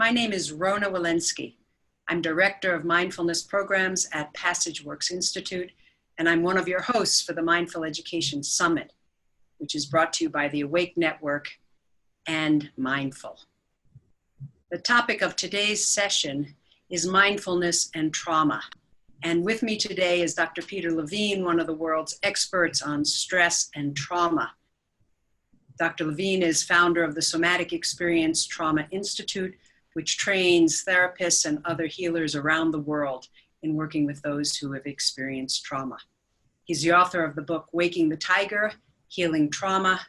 My name is Rona Walensky. I'm Director of Mindfulness Programs at PassageWorks Institute, and I'm one of your hosts for the Mindful Education Summit, which is brought to you by the Awake Network and Mindful. The topic of today's session is mindfulness and trauma. And with me today is Dr. Peter Levine, one of the world's experts on stress and trauma. Dr. Levine is founder of the Somatic Experience Trauma Institute, which trains therapists and other healers around the world in working with those who have experienced trauma. He's the author of the book, Waking the Tiger, Healing Trauma,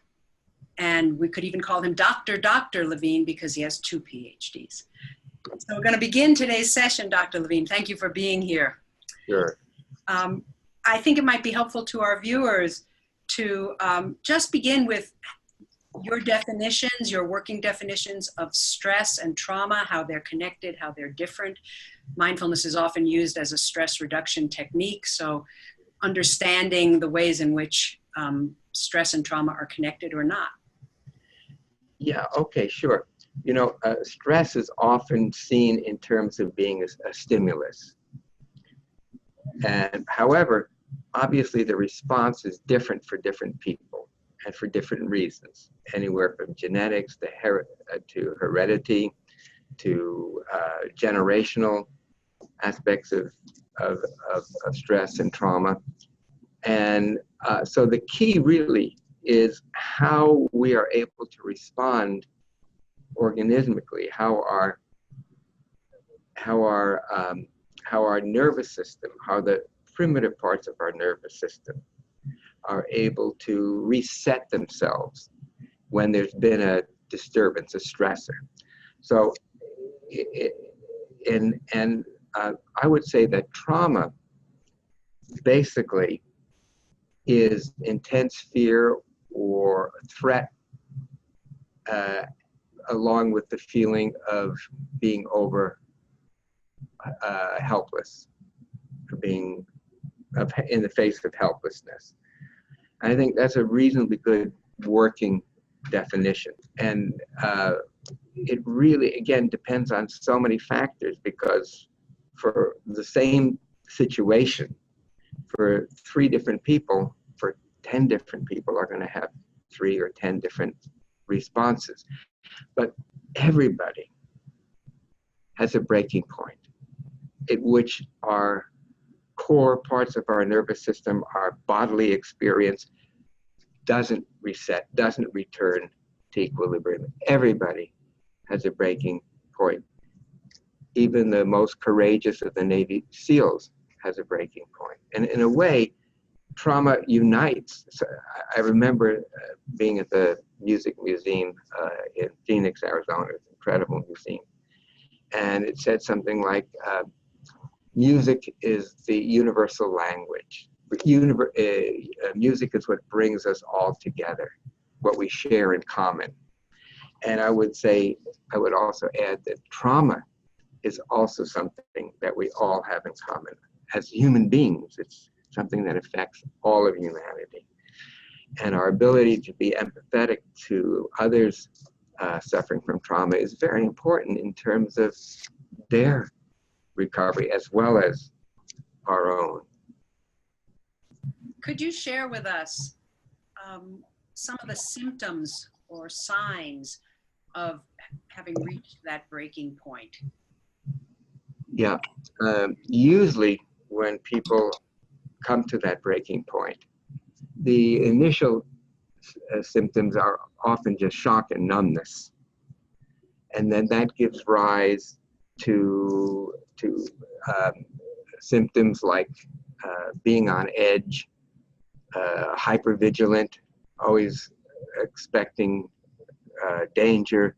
and we could even call him Dr. Levine because he has 2 PhDs. So we're going to begin today's session, Dr. Levine. Thank you for being here. Sure. I think it might be helpful to our viewers to just begin with your definitions, your working definitions of stress and trauma, how they're connected, how they're different. Mindfulness is often used as a stress reduction technique, so understanding the ways in which stress and trauma are connected or not. Yeah, okay, sure. You know, stress is often seen in terms of being a stimulus. And however, obviously the response is different for different people and for different reasons, anywhere from genetics to heredity to generational aspects of stress and trauma. And so the key really is how we are able to respond organismically, how our nervous system, how the primitive parts of our nervous system are able to reset themselves when there's been a disturbance, a stressor. So, I would say that trauma basically is intense fear or threat, along with the feeling of being helpless, being in the face of helplessness. I think that's a reasonably good working definition. And it really, again, depends on so many factors, because for the same situation, for 3 different people, for 10 different people are going to have 3 or 10 different responses. But everybody has a breaking point at which our core parts of our nervous system, our bodily experience, doesn't reset, doesn't return to equilibrium. Everybody has a breaking point. Even the most courageous of the Navy SEALs has a breaking point. And in a way, trauma unites. So I remember being at the Music Museum in Phoenix, Arizona. It's an incredible museum. And it said something like, music is the universal language. Music is what brings us all together, what we share in common. And I would also add that trauma is also something that we all have in common. As human beings, it's something that affects all of humanity. And our ability to be empathetic to others suffering from trauma is very important in terms of their recovery as well as our own. Could you share with us some of the symptoms or signs of having reached that breaking point? Yeah, usually when people come to that breaking point, the initial symptoms are often just shock and numbness. And then that gives rise to symptoms like being on edge, hypervigilant, always expecting danger,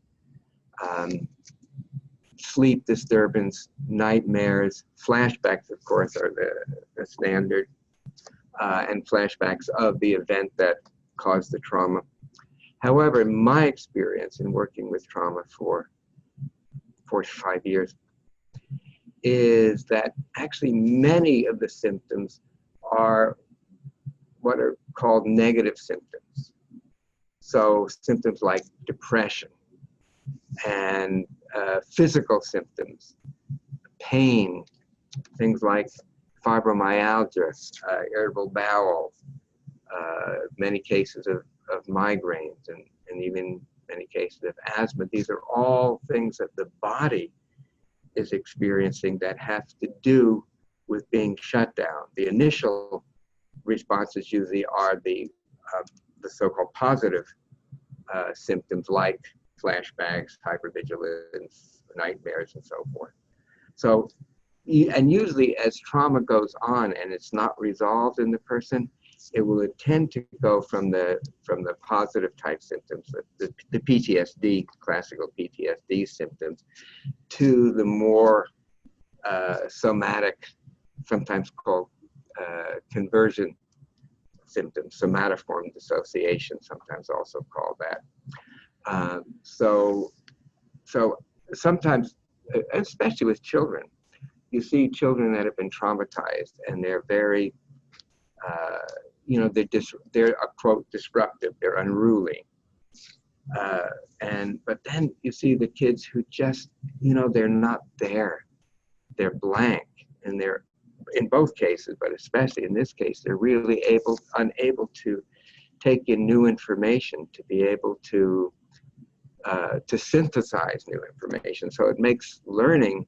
sleep disturbance, nightmares, flashbacks, of course, are the standard, and flashbacks of the event that caused the trauma. However, in my experience in working with trauma for 45 years is that actually many of the symptoms are what are called negative symptoms. So symptoms like depression and physical symptoms, pain, things like fibromyalgia, irritable bowel, many cases of migraines, and even many cases of asthma. These are all things that the body is experiencing that have to do with being shut down. The initial responses usually are the so-called positive symptoms like flashbacks, hypervigilance, nightmares, and so forth. So, and usually as trauma goes on and it's not resolved in the person, it will tend to go from the positive type symptoms, the PTSD, classical PTSD symptoms, to the more somatic, sometimes called conversion symptoms, somatoform dissociation, sometimes also called that. So sometimes, especially with children, you see children that have been traumatized and they're very, they're a quote disruptive, they're unruly. But then you see the kids who just, they're not there. They're blank, and they're, in both cases, but especially in this case, they're really unable to take in new information, to be able to synthesize new information. So it makes learning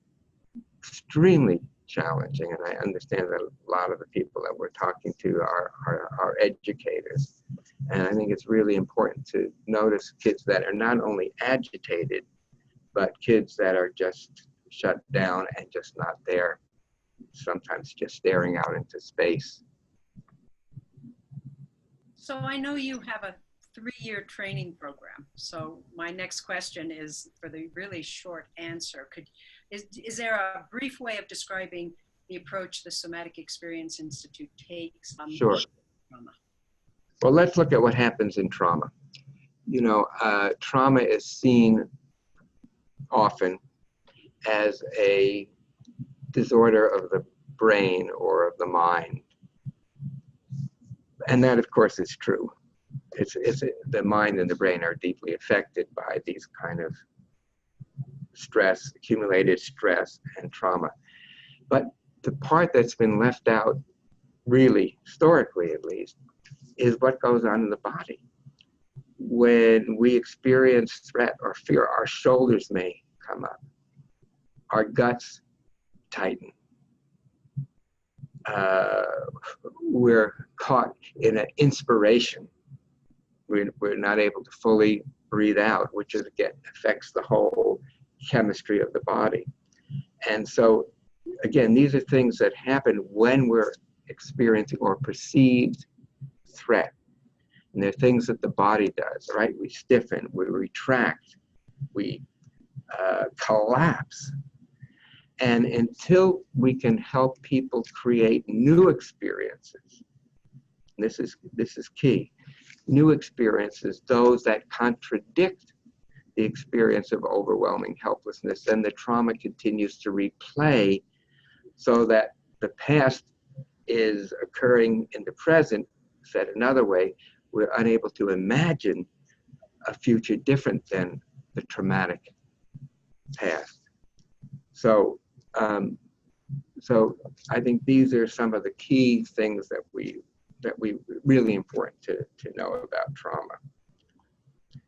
extremely challenging, and I understand that a lot of the people that we're talking to are educators. And I think it's really important to notice kids that are not only agitated, but kids that are just shut down and just not there, sometimes just staring out into space. So I know you have a 3-year training program. So my next question is, for the really short answer, is there a brief way of describing the approach the Somatic Experience Institute takes? Sure. Trauma? Well, let's look at what happens in trauma. Trauma is seen often as a disorder of the brain or of the mind. And that, of course, is true. The mind and the brain are deeply affected by these kind of stress, accumulated stress and trauma. But the part that's been left out, really, historically at least, is what goes on in the body. When we experience threat or fear, our shoulders may come up, our guts tighten. We're caught in an inspiration. We're not able to fully breathe out, which is, again, affects the whole chemistry of the body. And so, again, these are things that happen when we're experiencing or perceived threat. And they're things that the body does, right? We stiffen, we retract, we collapse. And until we can help people create new experiences, this is key, new experiences, those that contradict the experience of overwhelming helplessness, then the trauma continues to replay, so that the past is occurring in the present. Said another way, we're unable to imagine a future different than the traumatic past. So I think these are some of the key things that we really important to know about trauma.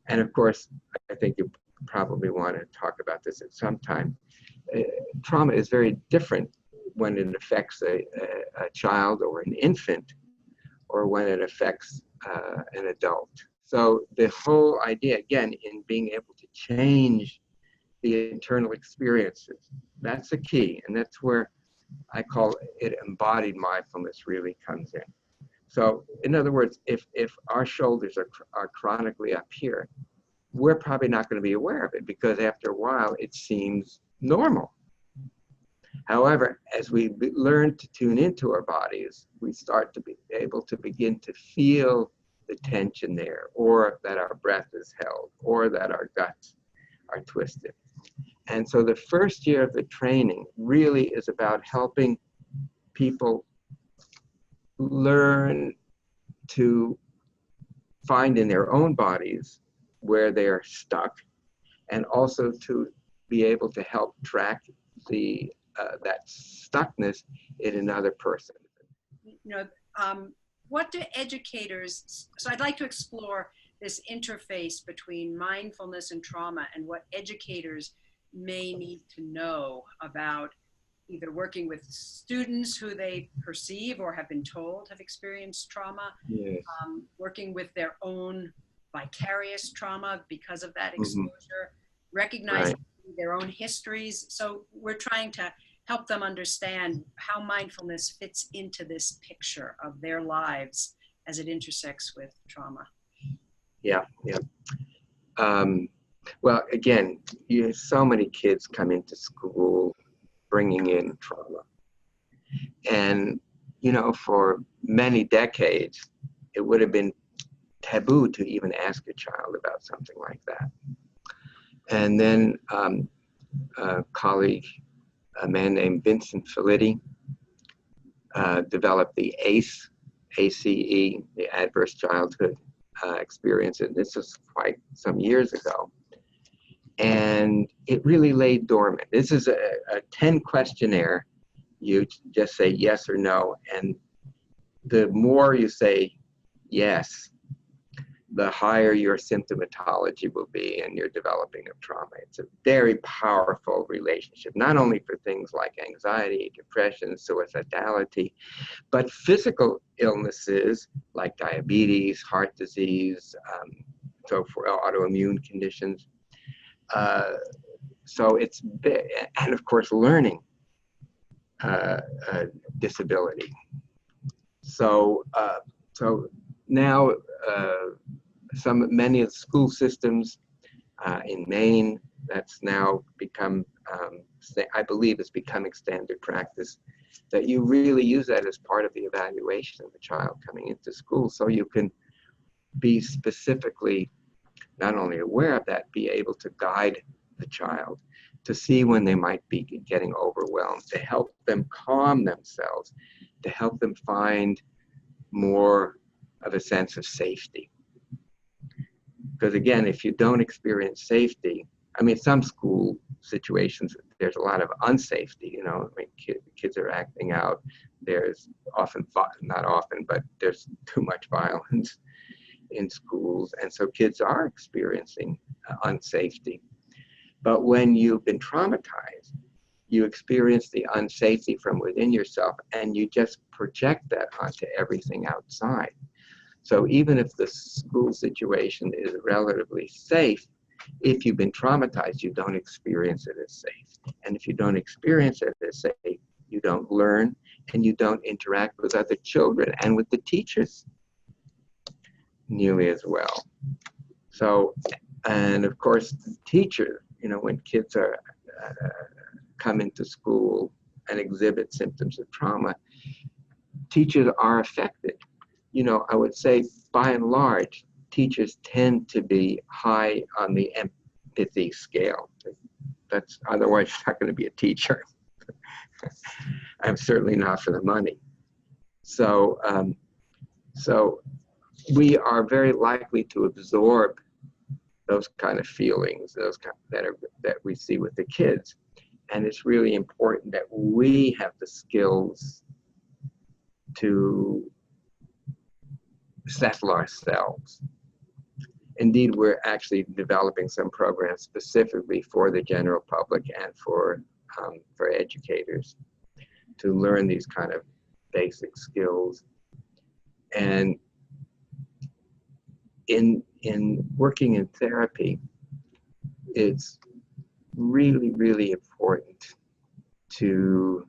And of course, I think you probably want to talk about this at some time. Trauma is very different when it affects a child or an infant, or when it affects an adult. So the whole idea, again, in being able to change the internal experiences, that's the key. And that's where I call it embodied mindfulness really comes in. So in other words, if our shoulders are chronically up here, we're probably not going to be aware of it, because after a while it seems normal. However, as we learn to tune into our bodies, we start to be able to begin to feel the tension there, or that our breath is held, or that our guts are twisted. And so the first year of the training really is about helping people learn to find in their own bodies where they're stuck, and also to be able to help track the that stuckness in another person. You know, what do educators, so I'd like to explore this interface between mindfulness and trauma and what educators may need to know about either working with students who they perceive or have been told have experienced trauma, Yes. Working with their own vicarious trauma because of that Mm-hmm. exposure, recognizing their own histories. So we're trying to help them understand how mindfulness fits into this picture of their lives as it intersects with trauma. Yeah, yeah. Well, again, so many kids come into school bringing in trauma. And, you know, for many decades, it would have been taboo to even ask a child about something like that. And then a colleague, a man named Vincent Felitti, developed the ACE, ACE, the Adverse Childhood Experience. And this was quite some years ago. And it really lay dormant. This is a 10 questionnaire. You just say yes or no. And the more you say yes, the higher your symptomatology will be in your developing of trauma. It's a very powerful relationship, not only for things like anxiety, depression, suicidality, but physical illnesses like diabetes, heart disease, so for autoimmune conditions. So it's, and of course, learning disability. So, so now many of the school systems in Maine, that's now become, I believe it's becoming standard practice, that you really use that as part of the evaluation of a child coming into school, so you can be specifically not only aware of that, be able to guide the child to see when they might be getting overwhelmed, to help them calm themselves, to help them find more of a sense of safety. Because again, if you don't experience safety, I mean, some school situations, there's a lot of unsafety, you know, I mean, kids are acting out. There's often, not often, but there's too much violence in schools. And so kids are experiencing unsafety. But when you've been traumatized, you experience the unsafety from within yourself and you just project that onto everything outside. So even if the school situation is relatively safe, if you've been traumatized, you don't experience it as safe. And if you don't experience it as safe, you don't learn and you don't interact with other children and with the teachers nearly as well. So, and of course, the teacher, you know, when kids are come into school and exhibit symptoms of trauma, teachers are affected. You know, I would say by and large, teachers tend to be high on the empathy scale. That's otherwise you're not going to be a teacher. I'm certainly not for the money. So, so we are very likely to absorb those kind of feelings, those kind that we see with the kids. And it's really important that we have the skills to settle ourselves. Indeed, we're actually developing some programs specifically for the general public and for educators to learn these kind of basic skills. And in working in therapy, it's really, really important to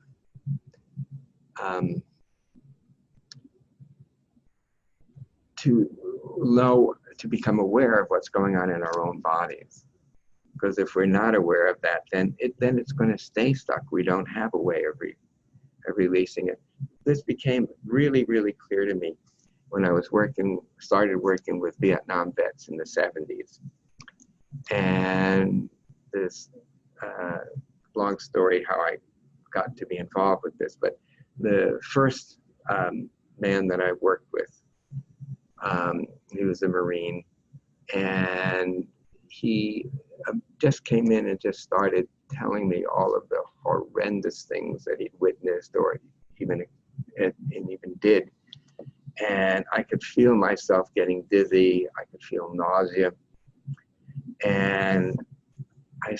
to become aware of what's going on in our own bodies. Because if we're not aware of that, then it's going to stay stuck. We don't have a way of releasing it. This became really, really clear to me when I was started working with Vietnam vets in the 70s. And this long story how I got to be involved with this, but the first man that I worked with, he was a Marine, and he just came in and just started telling me all of the horrendous things that he'd witnessed or even did. And I could feel myself getting dizzy. I could feel nausea. And I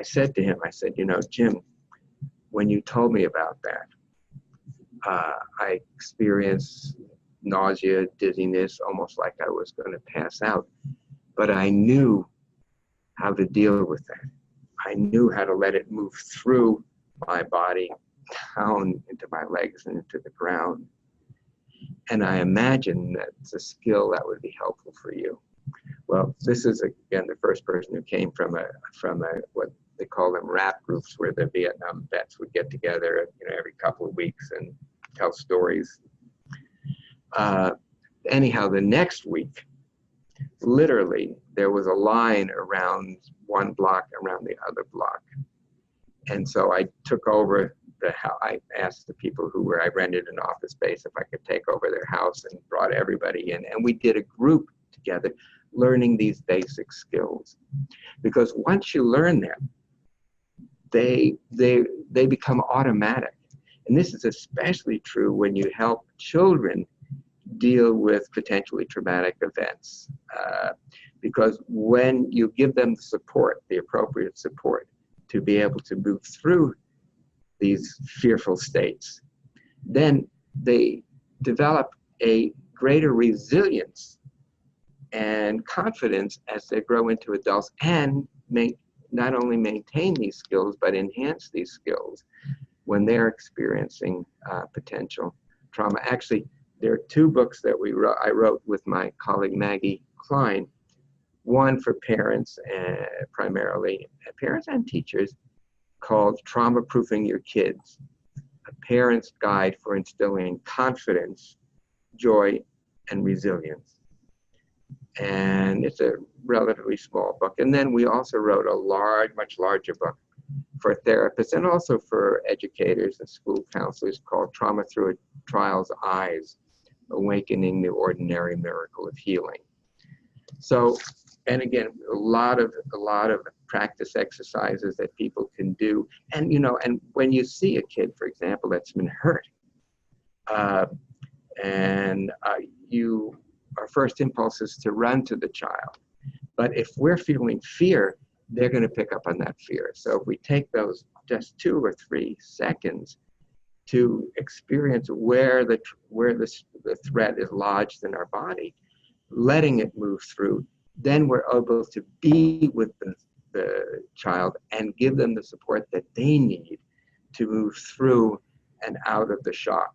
said to him, I said, you know, Jim, when you told me about that, I experienced nausea, dizziness, almost like I was going to pass out. But I knew how to deal with that. I knew how to let it move through my body, down into my legs and into the ground. And I imagine that's a skill that would be helpful for you. Well, this is, again, the first person who came from a what they call them rap groups, where the Vietnam vets would get together, you know, every couple of weeks and tell stories. Anyhow, the next week, literally, there was a line around one block around the other block. And so I took over I asked the people I rented an office space if I could take over their house, and brought everybody in. And we did a group together learning these basic skills. Because once you learn them, they become automatic. And this is especially true when you help children deal with potentially traumatic events. Because when you give them the support, the appropriate support, to be able to move through these fearful states, then they develop a greater resilience and confidence as they grow into adults, and not only maintain these skills, but enhance these skills when they're experiencing potential trauma. Actually, there are two books that I wrote with my colleague Maggie Klein, one for parents, primarily parents and teachers, called Trauma Proofing Your Kids, a parent's guide for instilling confidence, joy, and resilience. And it's a relatively small book. And then we also wrote a much larger book for therapists and also for educators and school counselors, called Trauma Through a Child's Eyes, Awakening the Ordinary Miracle of Healing. So, and again, a lot of practice exercises that people can do. And, you know, and when you see a kid, for example, that's been hurt, our first impulse is to run to the child. But if we're feeling fear, they're going to pick up on that fear. So if we take those just 2 or 3 seconds to experience where the threat is lodged in our body, letting it move through, then we're able to be with the child and give them the support that they need to move through and out of the shock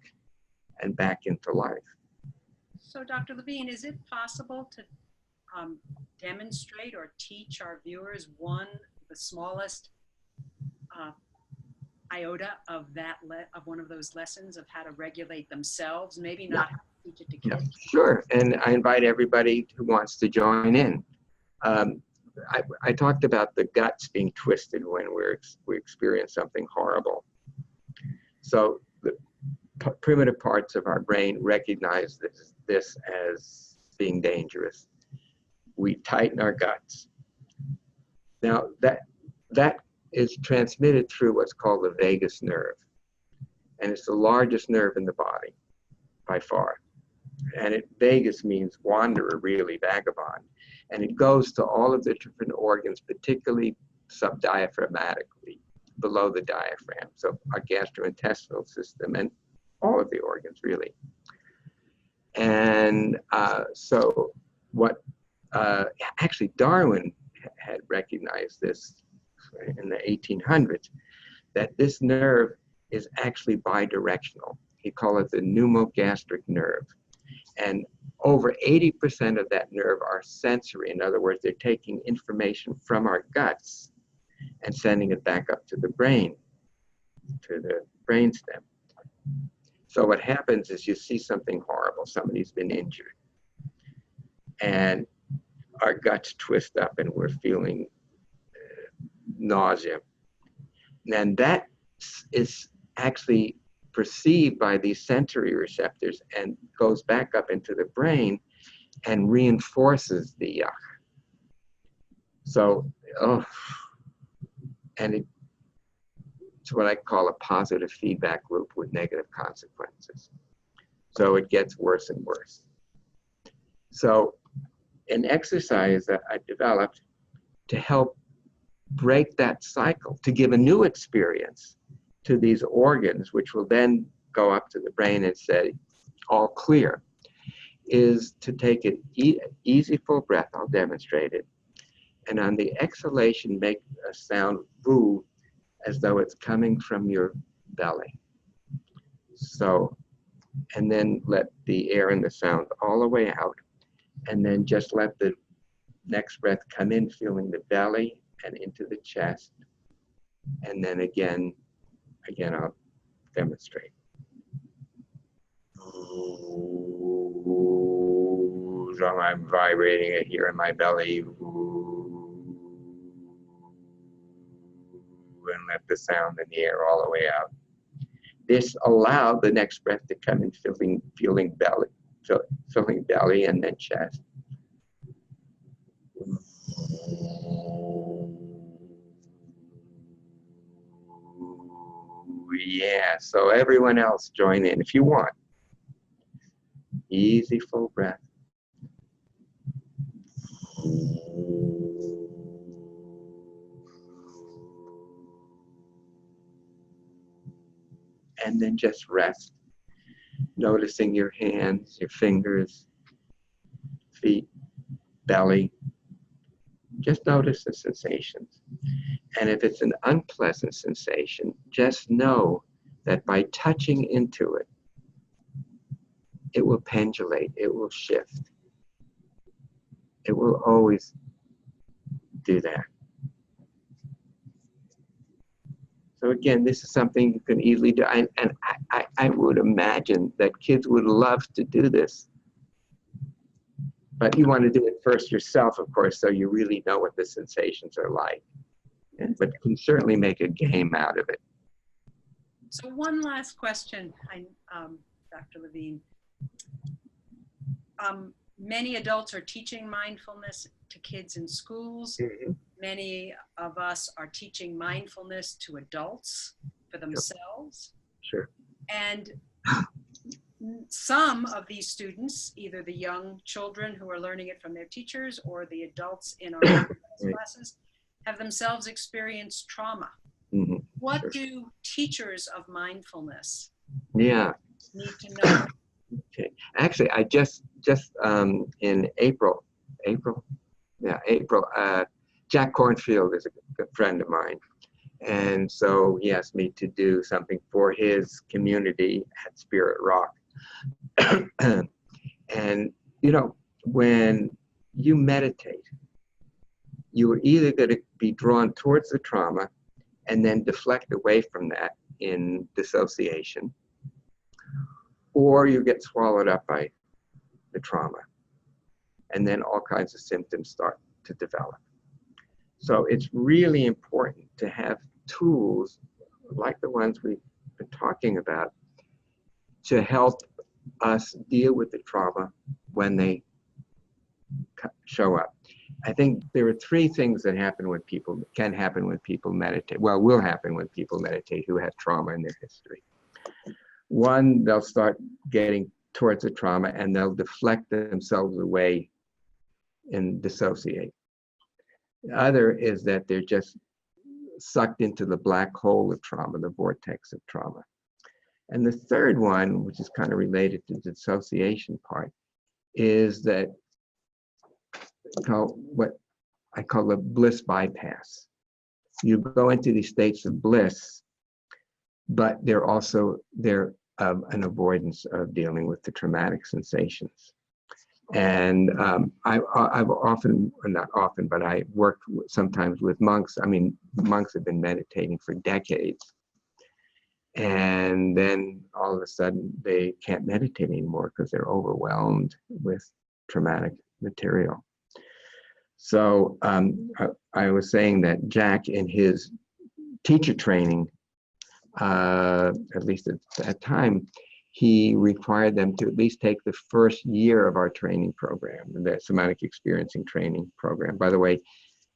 and back into life. So, Dr. Levine, is it possible to demonstrate or teach our viewers the smallest iota of one of those lessons of how to regulate themselves? Maybe not how to teach it to kids. Yeah, sure, and I invite everybody who wants to join in. I talked about the guts being twisted when we experience something horrible. So the primitive parts of our brain recognize this as being dangerous. We tighten our guts. Now that is transmitted through what's called the vagus nerve. And it's the largest nerve in the body by far. And vagus means wanderer, really, vagabond. And it goes to all of the different organs, particularly subdiaphragmatically, below the diaphragm. So our gastrointestinal system and all of the organs, really. And so what, actually Darwin had recognized this in the 1800s, that this nerve is actually bidirectional. He called it the pneumogastric nerve. And over 80% of that nerve are sensory. In other words, they're taking information from our guts and sending it back up to the brain, to the brainstem. So what happens is you see something horrible, somebody's been injured, and our guts twist up and we're feeling nausea. And that is actually perceived by these sensory receptors and goes back up into the brain and reinforces the yuck. So, and it's what I call a positive feedback loop with negative consequences. So it gets worse and worse. So an exercise that I developed to help break that cycle, to give a new experience to these organs, which will then go up to the brain and say, all clear, is to take an easy full breath. I'll demonstrate it. And on the exhalation, make a sound boo, as though it's coming from your belly. So, and then let the air and the sound all the way out. And then just let the next breath come in, feeling the belly and into the chest. And then again, I'll demonstrate. So I'm vibrating it here in my belly. And let the sound in the air all the way out. This allowed the next breath to come in, feeling belly, filling belly and then chest. Yeah, so everyone else join in if you want. Easy full breath. And then just rest, noticing your hands, your fingers, feet, belly. Just notice the sensations. And if it's an unpleasant sensation, just know that by touching into it, it will pendulate, it will shift. It will always do that. So again, this is something you can easily do. And I would imagine that kids would love to do this. But you want to do it first yourself, of course, so you really know what the sensations are like. But you can certainly make a game out of it. So one last question, Dr. Levine. Many adults are teaching mindfulness to kids in schools. Mm-hmm. Many of us are teaching mindfulness to adults for themselves. Sure. And some of these students, either the young children who are learning it from their teachers or the adults in our classes, have themselves experienced trauma. Mm-hmm. What sure. do teachers of mindfulness need to know? Okay. Actually, I just in April, Jack Cornfield is a good friend of mine. And so he asked me to do something for his community at Spirit Rock. And, you know, when you meditate, you are either going to be drawn towards the trauma and then deflect away from that in dissociation, or you get swallowed up by the trauma. And then all kinds of symptoms start to develop. So it's really important to have tools like the ones we've been talking about to help us deal with the trauma when they show up. I think there are three things that can happen when people meditate. Well, will happen when people meditate who have trauma in their history. One, they'll start getting towards the trauma and they'll deflect themselves away and dissociate. The other is that they're just sucked into the black hole of trauma, the vortex of trauma. And the third one, which is kind of related to the dissociation part, is that what I call the bliss bypass. You go into these states of bliss, but they're an avoidance of dealing with the traumatic sensations. And I've often, or not often, but I work sometimes with monks. I mean, monks have been meditating for decades. And then all of a sudden they can't meditate anymore because they're overwhelmed with traumatic material. So I was saying that Jack, in his teacher training, at least at that time, he required them to at least take the first year of our training program, the somatic experiencing training program. By the way,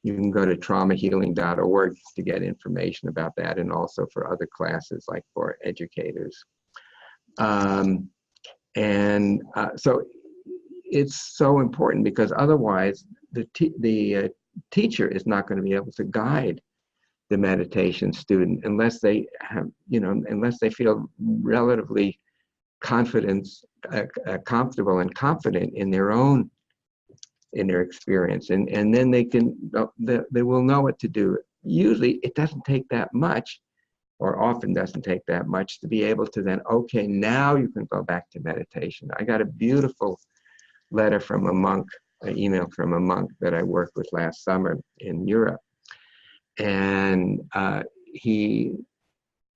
You can go to traumahealing.org to get information about that, and also for other classes, like for educators. So it's so important, because otherwise the teacher is not going to be able to guide the meditation student unless they have, unless they feel relatively comfortable and confident in their experience, and then they will know what to do. Usually it doesn't take that much, or often doesn't take that much, to be able to then, okay, now you can go back to meditation. I got a beautiful letter from a monk, an email from a monk that I worked with last summer in Europe. And he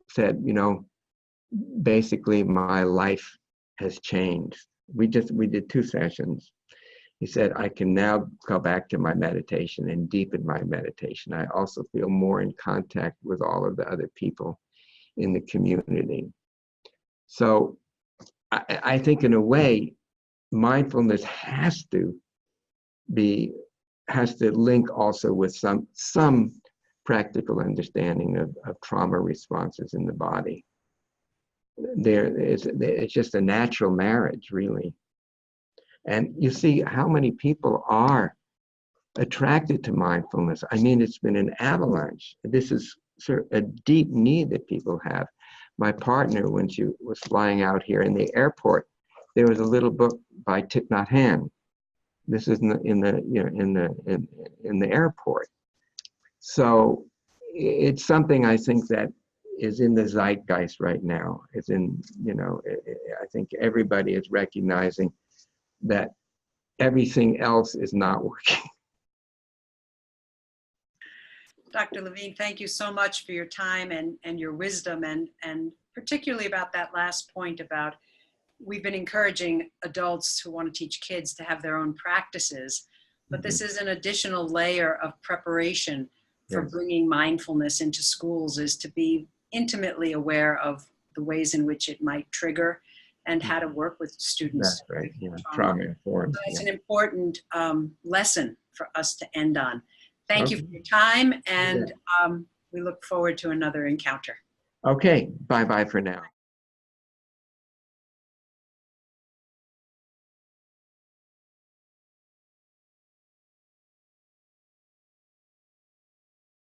said, basically my life has changed. We did 2 sessions. He said, I can now go back to my meditation and deepen my meditation. I also feel more in contact with all of the other people in the community. So I think, in a way, mindfulness has to link also with some practical understanding of trauma responses in the body. It's just a natural marriage, really. And you see how many people are attracted to mindfulness. I mean, it's been an avalanche. This is sort of a deep need that people have. My partner, when she was flying out here in the airport, there was a little book by Thich Nhat Hanh. This is in the airport. So it's something, I think, that is in the zeitgeist right now. It's in, I think everybody is recognizing that everything else is not working. Dr. Levine, thank you so much for your time and your wisdom, and particularly about that last point about, we've been encouraging adults who want to teach kids to have their own practices, but this is an additional layer of preparation for bringing mindfulness into schools, is to be intimately aware of the ways in which it might trigger and how to work with students. That's right, trauma informed. So it's an important lesson for us to end on. Thank you for your time, and we look forward to another encounter. Okay, bye-bye for now.